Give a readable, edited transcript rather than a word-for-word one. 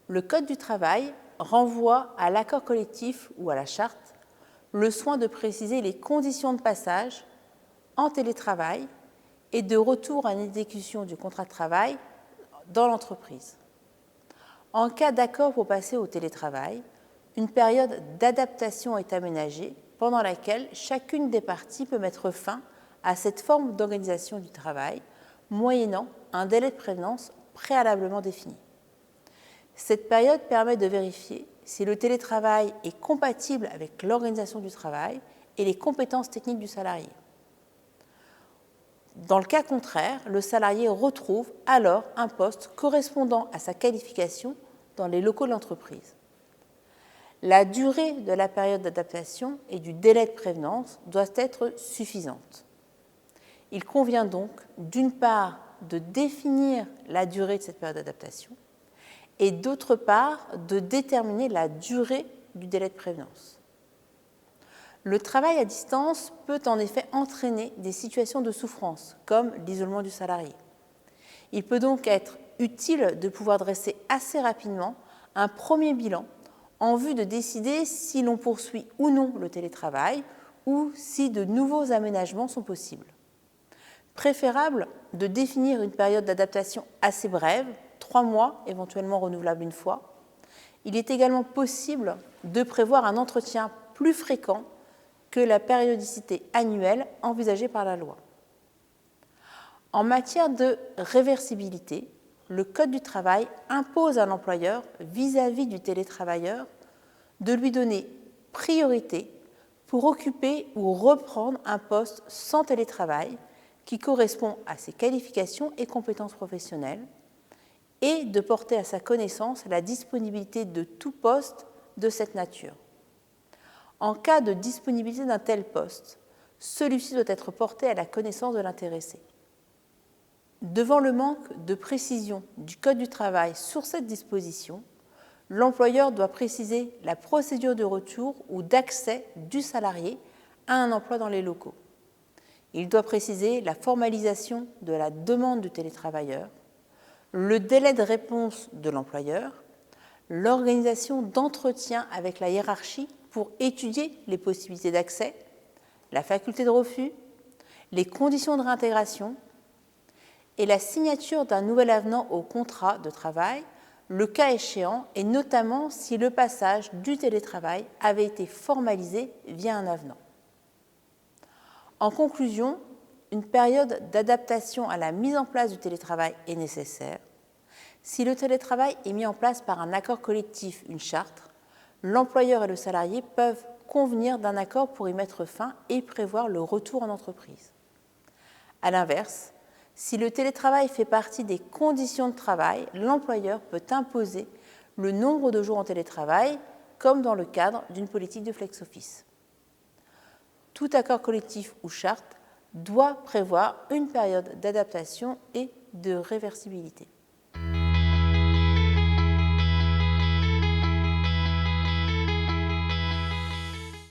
le Code du travail renvoie à l'accord collectif ou à la charte le soin de préciser les conditions de passage en télétravail et de retour à une exécution du contrat de travail dans l'entreprise. En cas d'accord pour passer au télétravail, une période d'adaptation est aménagée pendant laquelle chacune des parties peut mettre fin à cette forme d'organisation du travail, moyennant un délai de prévenance préalablement défini. Cette période permet de vérifier si le télétravail est compatible avec l'organisation du travail et les compétences techniques du salarié. Dans le cas contraire, le salarié retrouve alors un poste correspondant à sa qualification dans les locaux de l'entreprise. La durée de la période d'adaptation et du délai de prévenance doit être suffisante. Il convient donc, d'une part, de définir la durée de cette période d'adaptation et, d'autre part, de déterminer la durée du délai de prévenance. Le travail à distance peut en effet entraîner des situations de souffrance, comme l'isolement du salarié. Il peut donc être utile de pouvoir dresser assez rapidement un premier bilan en vue de décider si l'on poursuit ou non le télétravail ou si de nouveaux aménagements sont possibles. Préférable de définir une période d'adaptation assez brève, 3 mois, éventuellement renouvelable une fois. Il est également possible de prévoir un entretien plus fréquent que la périodicité annuelle envisagée par la loi. En matière de réversibilité, le Code du travail impose à l'employeur, vis-à-vis du télétravailleur, de lui donner priorité pour occuper ou reprendre un poste sans télétravail qui correspond à ses qualifications et compétences professionnelles et de porter à sa connaissance la disponibilité de tout poste de cette nature. En cas de disponibilité d'un tel poste, celui-ci doit être porté à la connaissance de l'intéressé. Devant le manque de précision du Code du travail sur cette disposition, l'employeur doit préciser la procédure de retour ou d'accès du salarié à un emploi dans les locaux. Il doit préciser la formalisation de la demande du télétravailleur, le délai de réponse de l'employeur, l'organisation d'entretien avec la hiérarchie pour étudier les possibilités d'accès, la faculté de refus, les conditions de réintégration et la signature d'un nouvel avenant au contrat de travail, le cas échéant, et notamment si le passage du télétravail avait été formalisé via un avenant. En conclusion, une période d'adaptation à la mise en place du télétravail est nécessaire. Si le télétravail est mis en place par un accord collectif, une charte, l'employeur et le salarié peuvent convenir d'un accord pour y mettre fin et prévoir le retour en entreprise. À l'inverse, si le télétravail fait partie des conditions de travail, l'employeur peut imposer le nombre de jours en télétravail, comme dans le cadre d'une politique de flex-office. Tout accord collectif ou charte doit prévoir une période d'adaptation et de réversibilité.